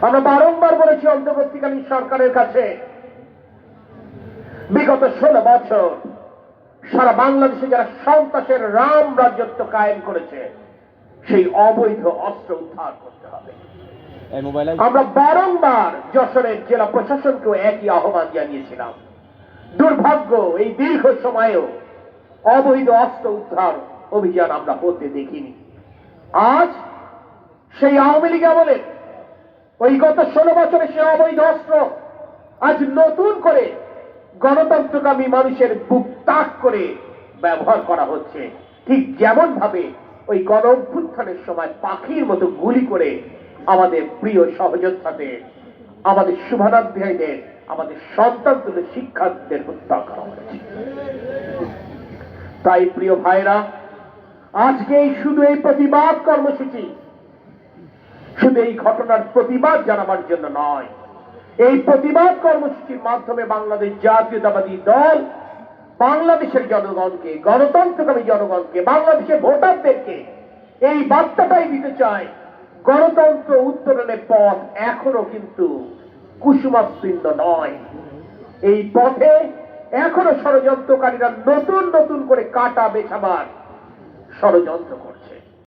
আমরা বারংবার বলেছি অন্তর্বর্তীকালীন সরকারের কাছে, বিগত 16 বছর সারা বাংলাদেশে যারা সন্ত্রাসের রাম রাজত্ব কায়েম করেছে, সেই অবৈধ অস্ত্র উদ্ধার করতে হবে। আমরা বারংবার যশোরের জেলা প্রশাসনকেও একই আহ্বান জানিয়েছিলাম। দুর্ভাগ্য, এই দীর্ঘ সময়েও অবৈধ অস্ত্র উদ্ধার অভিযান আমরা করতে দেখিনি। আজ সেই আওয়ামী লীগ আমলের ওই গত 16 বছরে সে অবৈধ অস্ত্র আজ নতুন করে গণতন্ত্রকামী মানুষের বুক তাক করে ব্যবহার করা হচ্ছে। ঠিক যেমন ভাবে ওই গণ অভ্যুত্থানের সময় পাখির মতো গুলি করে আমাদের প্রিয় সহযোদ্ধাদের, আমাদের শুভানুধ্যায়ীদের, আমাদের সন্তানদের, শিক্ষার্থীদের হত্যা করা হয়েছে। তাই প্রিয় ভাইরা, আজকে শুধু এই প্রতিবাদ কর্মসূচি শুধু এই ঘটনার প্রতিবাদ জানাবার জন্য নয়, এই প্রতিবাদ কর্মসূচির মাধ্যমে বাংলাদেশ জাতীয়তাবাদী দল বাংলাদেশের জনগণকে, গণতন্ত্রকামী জনগণকে, বাংলাদেশের ভোটারদেরকে এই বার্তাটাই দিতে চায়, গণতন্ত্র উত্তরণের পথ এখনো কিন্তু কুসুমাচ্ছন্ন নয়। এই পথে এখনো ষড়যন্ত্রকারীরা নতুন নতুন করে কাটা বেছাবার ষড়যন্ত্র করছে।